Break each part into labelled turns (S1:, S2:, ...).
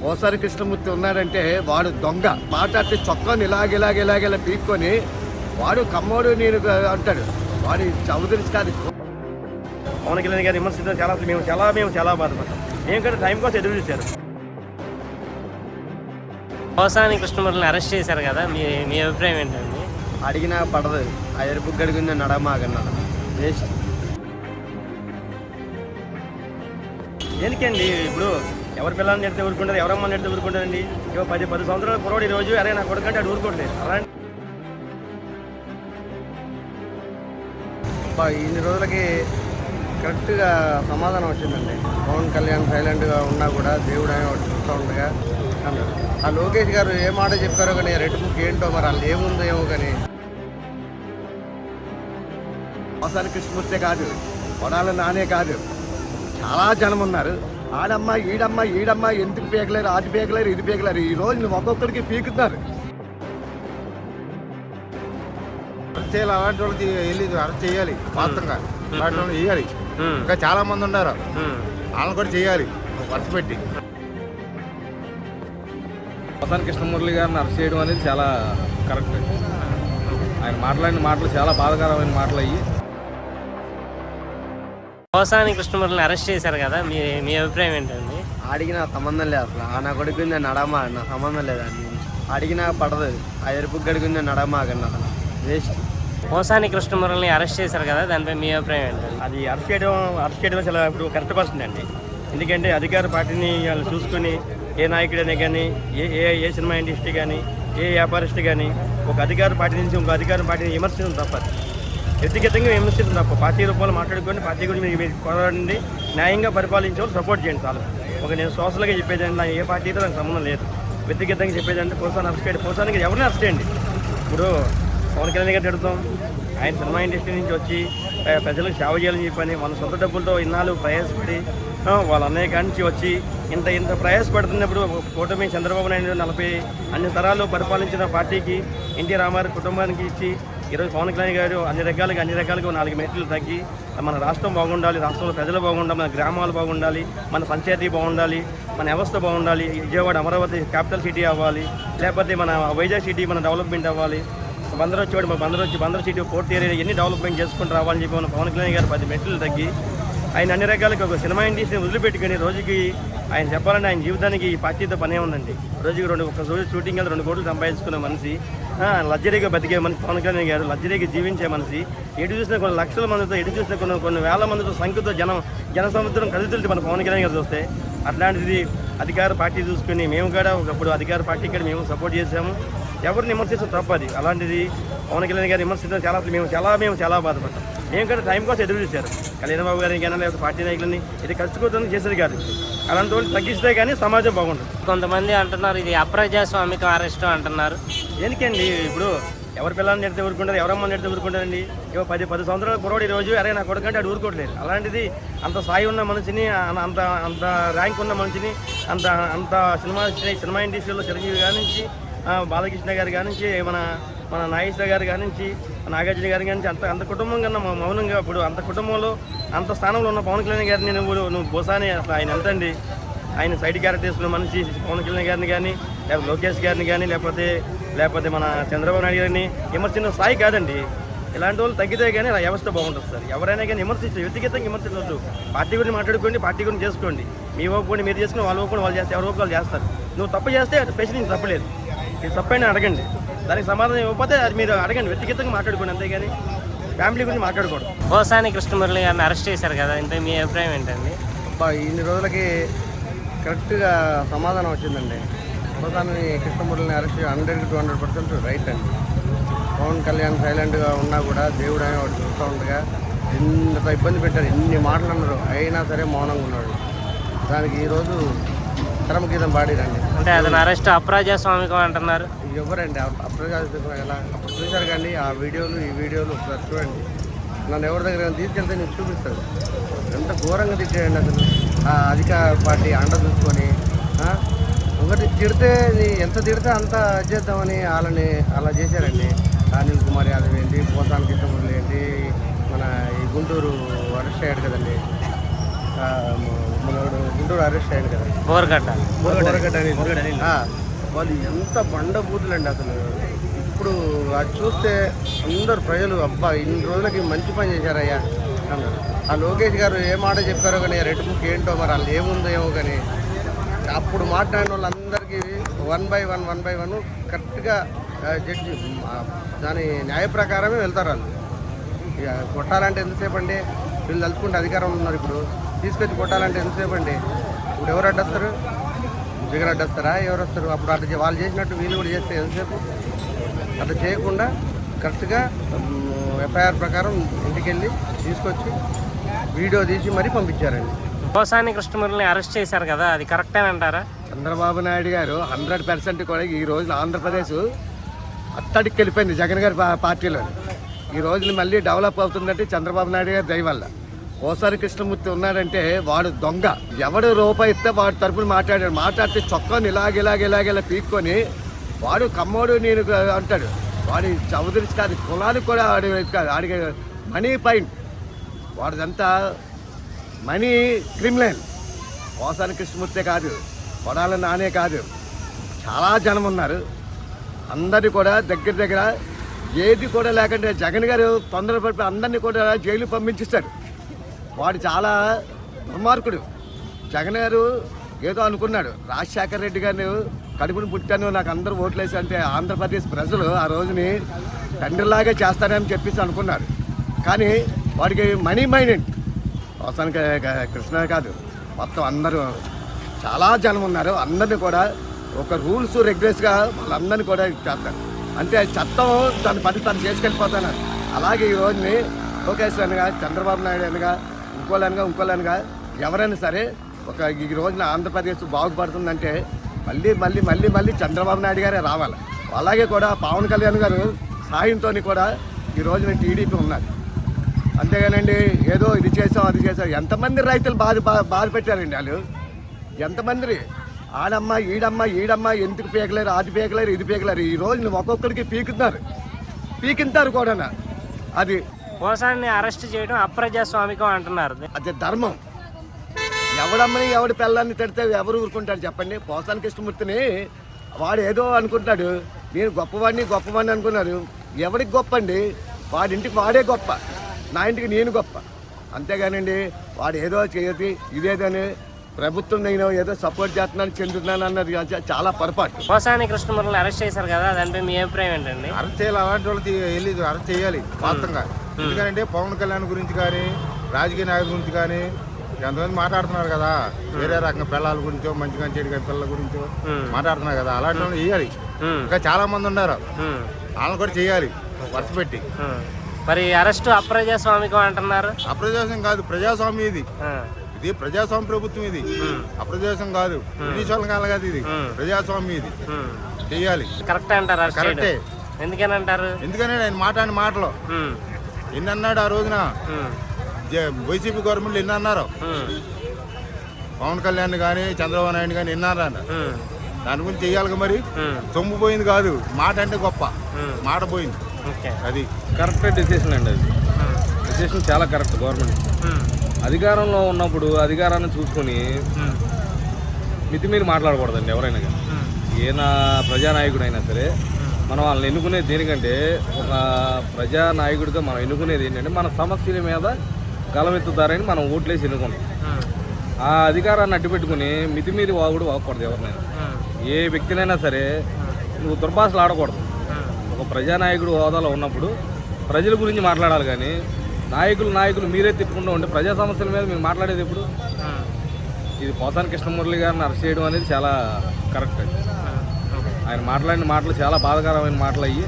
S1: ఓసారి కృష్ణమూర్తి ఉన్నాడంటే వాడు దొంగ. మాట్లాడితే చొక్కాని ఇలాగ పీక్కొని వాడు కమ్మోడు నేను అంటాడు. వాడి చౌదరి కాదు.
S2: పవన్ కళ్యాణ్ గారి విమర్శించడం మేము చాలా బాధపడ్డాం. మేము కూడా టైం కోసం ఎదురు చూశారు.
S3: పోసాని కృష్ణమూర్తిని అరెస్ట్ చేశారు కదా, మీ అభిప్రాయం ఏంటండి?
S1: అడిగినా పడదు. ఆ ఎరుపు గడిగింది నడమాగన్నాడు. వేస్ట్.
S2: దేనికండి ఇప్పుడు ఎవరి పిల్లల్ని నెడితే ఊరుకుంటారు, ఎవరమ్మని నెడితే ఊరుకుంటారండి? 10 సంవత్సరాల కురవాడు ఈ రోజు అరే నా కొడుకంటే అటు ఊరుకోవట్లేదు. అలాంటి
S1: ఇన్ని రోజులకి కరెక్ట్గా సమాధానం వచ్చిందండి. పవన్ కళ్యాణ్ సైలెంట్గా ఉన్నా కూడా దేవుడు అని ఒకటి చూస్తూ ఉండగా అన్నాడు. ఆ లోకేష్ గారు ఏ మాట చెప్పారో కానీ రెడ్ బుక్ ఏంటో మరి వాళ్ళు ఏముందో ఏమో కానీ అవసాని కృష్ణమూర్తే కాదు, కొడాల నానే కాదు, చాలా జనం ఉన్నారు. ఆడమ్మ ఈడమ్మ ఎందుకు పీకలేరు, అది పీకలేరు, ఇది పీకలేరు. ఈ రోజు నువ్వు ఒక్కొక్కరికి పీకుతున్నారు.
S4: అలాంటి వాళ్ళకి వెళ్ళి అరెస్ట్ చేయాలి. వాస్తవంగా అలాంటి వాళ్ళు చేయాలి. ఇంకా చాలా మంది ఉన్నారు, వాళ్ళని కూడా చేయాలి వరుస పెట్టి.
S5: పోసాని కృష్ణమురళి గారిని అరెస్ట్ చేయడం అనేది చాలా కరెక్ట్. ఆయన మాట్లాడిన మాటలు చాలా బాధాకరమైన మాటలు అయ్యి.
S3: పోసాని కృష్ణమూర్తిని అరెస్ట్ చేశారు కదా, మీ అభిప్రాయం ఏంటండి?
S1: అడిగినా సంబంధం లేదు అసలు. ఆ నా కొడుకుంది నడమా, నా సంబంధం లేదు. అది అడిగినా పడదు. ఆ ఎరుపు గడిగింది నడమాగన్నా అసలు. వేస్ట్.
S3: పోసాని కృష్ణమూర్తిని అరెస్ట్ చేశారు కదా, దానిపై మీ అభిప్రాయం ఏంటండి?
S2: అది అరెస్ట్ చేయడం చాలా ఇప్పుడు కరెక్ట్ పర్సన్ అండి. ఎందుకంటే అధికార పార్టీని వాళ్ళు చూసుకొని ఏ నాయకుడైనా కానీ ఏ సినిమా ఇండస్ట్రీ కానీ ఏ వ్యాపారస్ట్ కానీ ఒక అధికార పార్టీ నుంచి ఇంకో అధికార పార్టీని విమర్శించడం తప్పదు. వ్యక్తిగతంగా విమర్శించడం తప్ప. పార్టీ రూపంలో మాట్లాడుకొని పార్టీ గురించి మీరు పోరాడండి, న్యాయంగా పరిపాలించే వాళ్ళు సపోర్ట్ చేయండి చాలు. నేను సోషల్గా చెప్పేదండి, నాకు ఏ పార్టీతో నాకు సంబంధం లేదు. వ్యక్తిగతంగా చెప్పేదంటే పోసాని అరెస్ట్ చేయండి. పోసానికి ఎవరిని అరెస్ట్ చేయండి. ఇప్పుడు పవన్ కళ్యాణ్ గారు తిడతాం, ఆయన సినిమా ఇండస్ట్రీ నుంచి వచ్చి ప్రజలకు సేవ చేయాలని చెప్పని మన సొంత డబ్బులతో ఇన్నాళ్ళు ప్రయాసపడి వాళ్ళ అన్నయ్య కానించి వచ్చి ఇంత ప్రయాసపడుతున్నప్పుడు కూటమి చంద్రబాబు నాయుడు 40 అన్ని తరాలు పరిపాలించిన పార్టీకి ఎన్టీ రామారావు కుటుంబానికి ఇచ్చి ఈరోజు పవన్ కళ్యాణ్ గారు అన్ని రకాలుగా 4 మెట్లు తగ్గి మన రాష్ట్రం బాగుండాలి, రాష్ట్రంలో ప్రజలు బాగుండాలి, మన గ్రామాలు బాగుండాలి, మన పంచాయతీ బాగుండాలి, మన వ్యవస్థ బాగుండాలి, విజయవాడ అమరావతి క్యాపిటల్ సిటీ అవ్వాలి, లేకపోతే మన వైజాగ్ సిటీ మన డెవలప్మెంట్ అవ్వాలి, బందర్ సిటీ పోర్ట్ ఏరియా ఎన్ని డెవలప్మెంట్ చేసుకుంటూ రావాలని చెప్పి మన పవన్ కళ్యాణ్ గారు 10 మెట్లు తగ్గి ఆయన అన్ని రకాలకి ఒక సినిమా ఇండస్ట్రీని వదిలిపెట్టుకుని రోజుకి ఆయన చెప్పాలంటే ఆయన జీవితానికి ఈ పార్టీతో పనే ఉందండి. రోజుకి ఒక రోజు షూటింగ్ వెళ్తే 2 కోట్లు సంపాదించుకునే మనిషి, లగ్జరీగా బతికే మనిషి పవన్ కళ్యాణ్ గారు, లగ్జరీగా జీవించే మనిషి. ఎటు చూసిన కొన్ని లక్షల మందితో, ఎటు చూసిన కొన్ని వేల మందితో సంఖ్యతో జన సముద్రం కదులుతుంది మన పవన్ కళ్యాణ్ గారు చూస్తే. అట్లాంటిది అధికార పార్టీ చూసుకుని మేము కూడా ఒకప్పుడు అధికార పార్టీ కూడా మేము సపోర్ట్ చేసాము. ఎవరిని విమర్శించడం తప్పది. అలాంటిది పవన్ కళ్యాణ్ గారు విమర్శించడం మేము చాలా బాధపడ్డాం. మేము కూడా టైం కోసం ఎదురు చూశారు. కళ్యాణ్ బాబు గారిని కానీ లేకపోతే పార్టీ నాయకులని ఇది కష్టకోవడానికి చేసేది కాదు. అలాంటి వాళ్ళు తగ్గిస్తే కానీ సమాజం బాగుంటుంది.
S3: కొంతమంది అంటున్నారు ఇది అప్రజాస్వామిక అరెస్ట్ అంటున్నారు.
S2: దేనికండి ఇప్పుడు ఎవరి పిల్లల్ని నెడితే ఊరుకుంటారు, ఎవరమ్మని నెడితే ఊరుకుంటారండి? 10 సంవత్సరాల కురవాడు ఈ రోజు అరే నా కొడుకంటే అటు ఊరుకోవట్లేదు. అలాంటిది అంత స్థాయి ఉన్న మనిషిని, అంత ర్యాంక్ ఉన్న మనిషిని, అంత సినిమా ఇండస్ట్రీలో చిరంజీవి గారి నుంచి బాలకృష్ణ గారి కాడి నుంచి మన నాగేశ్వర గారి కాడి నుంచి నాగార్జున గారి కాడి నుంచి అంత కుటుంబం కన్నా మౌనంగా ఇప్పుడు అంత కుటుంబంలో అంత స్థానంలో ఉన్న పవన్ కళ్యాణ్ గారిని నువ్వు బోసాని అసలు ఆయన ఎంతండి? ఆయన సైడ్ క్యారెక్టర్ వేసుకున్న మనిషి పవన్ కళ్యాణ్ గారిని కానీ లేకపోతే లోకేష్ గారిని కానీ లేకపోతే మన చంద్రబాబు నాయుడు గారిని విమర్శించిన స్థాయి కాదండి. ఇలాంటి వాళ్ళు తగ్గితే కానీ వ్యవస్థ బాగుంటుంది సార్. ఎవరైనా కానీ వ్యక్తిగతంగా విమర్శించవద్దు. పార్టీ గురించి మాట్లాడుకోండి, పార్టీ గురించి చేసుకోండి. మీ ఒప్పుకోండి మీరు చేసుకుని వాళ్ళ ఒప్పుకొని వాళ్ళు చేస్తే ఎవరు ఒప్పుకోవాలి చేస్తారు. నువ్వు తప్పు చేస్తే ప్రశ్నించి తప్పలేదు. ఇది తప్పైనా అడగండి, దానికి సమాధానం ఇవ్వకపోతే అది మీరు అడగండి. వ్యక్తిగతంగా మాట్లాడుకోండి, అంతేగాని ఫ్యామిలీ గురించి మాట్లాడకూడదు.
S3: పోసాని కృష్ణమురళి గారిని అరెస్ట్ చేశారు కదా, ఇంత మీ అభిప్రాయం ఏంటండి?
S1: ఇన్ని రోజులకి కరెక్ట్గా సమాధానం వచ్చిందండి. పోసాని కృష్ణమురళిని అరెస్ట్ 100కి 200% రైట్ అండి. పవన్ కళ్యాణ్ సైలెంట్గా ఉన్నా కూడా దేవుడు అని ఒకటి చూస్తూ ఉండగా ఎంత ఇబ్బంది పెట్టారు, ఎన్ని మాటలు అన్నారు, అయినా సరే మౌనంగా ఉన్నాడు. దానికి ఈరోజు చరమగీతం పాడిరండి.
S3: అంటే అతను అరెస్ట్ అప్రజాస్వామికం అంటున్నారు.
S1: ఎవరండి అప్రజాస్వామికం? ఎలా అప్పుడు చూశారు కానీ ఆ వీడియోలు ఈ వీడియోలు ఒకసారి చూడండి. నన్ను ఎవరి దగ్గర తీసుకెళ్తే నేను చూపిస్తాను. ఎంత ఘోరంగా తిట్టాడండి అసలు. ఆ అధికార పార్టీ అండ చూసుకొని ఒకటి తిడితే ఎంత తిడితే అంత చేద్దామని వాళ్ళని అలా చేశారండి. అనిల్ కుమార్ యాదవ్ ఏంటి, పోసాని కృష్ణమురళి ఏంటి, మన ఈ గుంటూరు అరెస్ట్ అయ్యాడు కదండి. మనోడు గుంటూరు అరెస్ట్ అయ్యాడు కదా,
S3: బోర్గడ్డ.
S1: బోరగడ్డ అనేది. వాళ్ళు ఎంత బండ బూతులండి అసలు. ఇప్పుడు అది చూస్తే అందరు ప్రజలు అబ్బా ఇన్ని రోజులకి మంచి పని చేశారయ్యా అన్నారు. ఆ లోకేష్ గారు ఏ మాట చెప్పారో కానీ రెడ్ బుక్ ఏంటో మరి వాళ్ళు ఏముందో ఏమో కానీ అప్పుడు మాట్లాడిన వాళ్ళందరికీ వన్ బై వన్ కరెక్ట్గా జడ్జి దాని న్యాయ ప్రకారమే వెళ్తారు వాళ్ళు. ఇక కొట్టాలంటే ఎంతసేపు అండి, వీళ్ళు తలుచుకుంటే అధికారంలో ఉన్నారు, ఇప్పుడు తీసుకొచ్చి కొట్టాలంటే ఎంతసేపు అండి. ఇప్పుడు ఎవరు అడ్డొస్తారు, జగన్ అడ్డొస్తారా, ఎవరు వస్తారు? అప్పుడు అట్లా వాళ్ళు చేసినట్టు వీళ్ళు కూడా చేస్తే ఎంతసేపు? అట్లా చేయకుండా కరెక్ట్గా ఎఫ్ఐఆర్ ప్రకారం ఇంటికి వెళ్ళి తీసుకొచ్చి వీడియో తీసి మరీ పంపించారండి.
S3: పోసాని కృష్ణమురళిని అరెస్ట్ చేశారు కదా, అది కరెక్టేనంటారా?
S1: చంద్రబాబు నాయుడు గారు 100% కూడా ఈ రోజున ఆంధ్రప్రదేశ్ అత్తడికి వెళ్ళిపోయింది జగన్ గారి పార్టీలో. ఈ రోజున మళ్ళీ డెవలప్ అవుతుందంటే చంద్రబాబు నాయుడు గారి దయ వల్ల. పోసాని కృష్ణమూర్తి ఉన్నాడంటే వాడు దొంగ. ఎవడు రూపాయి ఇస్తే వాడి తరపున మాట్లాడితే చొక్కాని ఇలాగ పీక్కొని వాడు కమ్మోడు నేను అంటాడు. వాడి చౌదరిస్ కాదు, కులానికి కూడా కాదు, ఆడికి మనీ పాయింట్, వాడిదంతా మనీ క్రిమినల్. పోసాని కృష్ణమూర్తే కాదు, కొడాల నానే కాదు, చాలా జనం ఉన్నారు. అందరినీ కూడా దగ్గర ఏది కూడా లేకుంటే జగన్ గారు తొందరపడి అందరినీ కూడా జైలు పంపించేస్తారు. వాడు చాలా దుర్మార్గుడు. జగన్ గారు ఏదో అనుకున్నాడు, రాజశేఖర రెడ్డి గారిని కడుపుని పుట్టాను నాకు అందరూ ఓట్లేసి అంటే ఆంధ్రప్రదేశ్ ప్రజలు ఆ రోజుని తండ్రిలాగే చేస్తారని చెప్పేసి అనుకున్నారు. కానీ వాడికి మనీ మైండెడ్. అవసరానికి కృష్ణ కాదు, మొత్తం అందరూ చాలా జనం ఉన్నారు. అందరినీ కూడా ఒక రూల్స్ రెగ్యులేట్స్గా వాళ్ళందరినీ కూడా చేస్తారు. అంటే చట్టం తన పని తను చేసుకెళ్ళిపోతున్నారు. అలాగే ఈ రోజుని లోకేష్ అనగా చంద్రబాబు నాయుడు అనగా ఇంకోలనగా ఎవరైనా సరే ఒక ఈ రోజున ఆంధ్రప్రదేశ్ బాగుపడుతుందంటే మళ్ళీ చంద్రబాబు నాయుడు గారే రావాలి. అలాగే కూడా పవన్ కళ్యాణ్ గారు సాయంతో కూడా ఈ రోజున టీడీపీ ఉన్నారు. అంతేగానండి ఏదో ఇది చేసాం అది చేసాం. ఎంతమంది రైతులు బాధ పెట్టారండి వాళ్ళు, ఎంతమంది ఈడమ్మ ఎందుకు పీకలేరు, అది పీకలేరు, ఇది పీకలేరు. ఈ రోజు ఒక్కొక్కరికి పీకింటారు కూడా. అది
S3: పోసాన్ని అరెస్ట్ చేయడం అప్రజాస్వామికం అంటున్నారు.
S1: అది ధర్మం. ఎవడమ్మని ఎవడి పిల్లల్ని తిడితే ఎవరు ఊరుకుంటారు చెప్పండి? పోసాని కృష్ణమూర్తిని వాడు ఏదో అనుకుంటాడు, నేను గొప్పవాడిని అనుకున్నారు. ఎవరికి గొప్ప అండి? వాడింటికి వాడే గొప్ప, నా ఇంటికి నేను గొప్ప. అంతేగానండి వాడు ఏదో చేయదు ఇదేదని ప్రభుత్వం నేను ఏదో సపోర్ట్ చెందుతున్నాను అన్నది చాలా పొరపాటు.
S3: పోసాని కృష్ణమురళిని అరెస్ట్ చేశారు కదా, దానిపై మీ అభిప్రాయం ఏంటండి?
S4: అరెస్ట్ చేయాలి, అలాంటి వాళ్ళకి వెళ్ళి అరెస్ట్ చేయాలి వాస్తవంగా. ఎందుకంటే పవన్ కళ్యాణ్ గురించి కానీ రాజకీయ నాయకుల గురించి కానీ ఎంతమంది మాట్లాడుతున్నారు కదా, వేరే రకంగా పిల్లల గురించో మంచిగా చెడుగా పిల్లల గురించో మాట్లాడుతున్నారు కదా, అలాంటి వాళ్ళు చేయాలి. ఇంకా చాలా మంది ఉన్నారు, వాళ్ళని కూడా చేయాలి వరుస పెట్టి.
S3: మరి అరెస్ట్ అప్రజాస్వామికం అంటున్నారు.
S4: అప్రజాస్వామ్యం కాదు, ప్రజాస్వామ్యం ఇది ప్రజాస్వామ్య ప్రభుత్వం. ఇది అప్రజాస్వామ్యం కాదు, బ్రిటిష్ కాదు కాదు, ఇది ప్రజాస్వామ్యం. ఇది చెయ్యాలి.
S3: కరెక్ట్ అంటారు?
S4: కరెక్టే.
S3: ఎందుకనంటారు?
S4: ఎందుకని ఆయన మాట్లాడిన మాటలు ఎన్ని అన్నాడు ఆ రోజున. వైసీపీ గవర్నమెంట్ ఎన్ని అన్నారు, పవన్ కళ్యాణ్ కానీ చంద్రబాబు నాయుడు కానీ ఎన్నారా, దాని గురించి చెయ్యాలి. మరి సొమ్ము పోయింది కాదు, మాట అంటే గొప్ప, మాట పోయింది. అది
S5: కరెక్ట్ డెసిషన్ అండి. అది డెసిషన్ చాలా కరెక్ట్. గవర్నమెంట్ అధికారంలో ఉన్నప్పుడు అధికారాన్ని చూసుకొని మితిమీరి మాట్లాడకూడదండి ఎవరైనా కానీ. ఏనా ప్రజానాయకుడైనా సరే మనం వాళ్ళని ఎన్నుకునేది దేనికంటే, ఒక ప్రజానాయకుడిగా మనం ఎన్నుకునేది ఏంటంటే మన సమస్యల మీద గలమెత్తుతారని మనం ఓట్లేసి ఎన్నుకున్నాం. ఆ అధికారాన్ని అడ్డుపెట్టుకుని మితిమీరి వాగకూడదు ఎవరినైనా. ఏ వ్యక్తినైనా సరే నువ్వు దుర్భాషలు ఆడకూడదు. ఒక ప్రజానాయకుడు హోదాలో ఉన్నప్పుడు ప్రజల గురించి మాట్లాడాలి. కానీ నాయకులు మీరే తిప్పుకుంటూ ఉంటే ప్రజా సమస్యల మీద మీరు మాట్లాడేది ఎప్పుడు? ఇది పోసాని కృష్ణమురళి గారిని అరెస్ట్ చేయడం అనేది చాలా కరెక్ట్. ఆయన మాట్లాడిన మాటలు చాలా బాధాకరమైన మాటలు అయ్యి,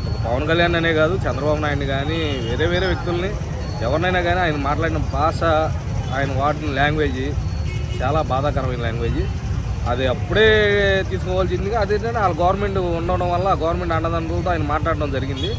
S5: ఒక పవన్ కళ్యాణ్ అనే కాదు చంద్రబాబు నాయుడు కానీ వేరే వ్యక్తుల్ని ఎవరినైనా కానీ ఆయన మాట్లాడిన భాష, ఆయన వాడిన లాంగ్వేజ్ చాలా బాధాకరమైన లాంగ్వేజ్. అది అప్పుడే తీసుకోవాల్సింది. అదేంటంటే వాళ్ళ గవర్నమెంట్ ఉండడం వల్ల గవర్నమెంట్ అండదండలతో ఆయన మాట్లాడడం జరిగింది.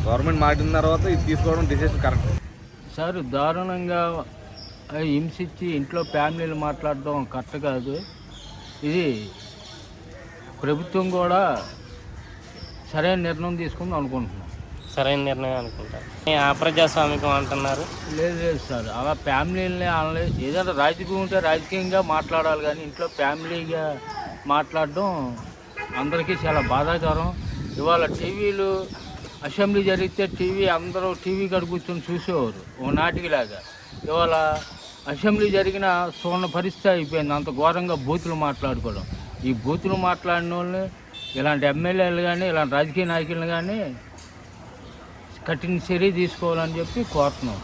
S5: గవర్నమెంట్ మాట్లాడిన తర్వాత ఇది తీసుకోవడం డిసిషన్ కరెక్ట్.
S6: సార్ దారుణంగా హింసించి ఇంట్లో ఫ్యామిలీలు మాట్లాడడం కరెక్ట్ కాదు. ఇది ప్రభుత్వం కూడా సరైన నిర్ణయం తీసుకుంది అనుకుంటున్నాం.
S3: సరైన నిర్ణయం అనుకుంటారు. అప్రజాస్వామికం అంటున్నారు.
S6: లేదు లేదు సార్, అలా ఫ్యామిలీని అనలే. ఏదైనా రాజకీయం ఉంటే రాజకీయంగా మాట్లాడాలి, కానీ ఇంట్లో ఫ్యామిలీగా మాట్లాడడం అందరికీ చాలా బాధాకరం. ఇవాళ టీవీలు అసెంబ్లీ జరిగితే అందరూ టీవీ కాడ కూర్చొని చూసేవారు ఓ నాటికిలాగా. ఇవాళ అసెంబ్లీ జరిగిన చూడని పరిస్థితి అయిపోయింది. అంత ఘోరంగా బూతులు మాట్లాడుకోవడం. ఈ బూతులు మాట్లాడిన వాళ్ళని ఇలాంటి ఎమ్మెల్యేలు కానీ ఇలాంటి రాజకీయ నాయకులను కానీ కఠిన చర్య తీసుకోవాలని చెప్పి కోరుతున్నాం.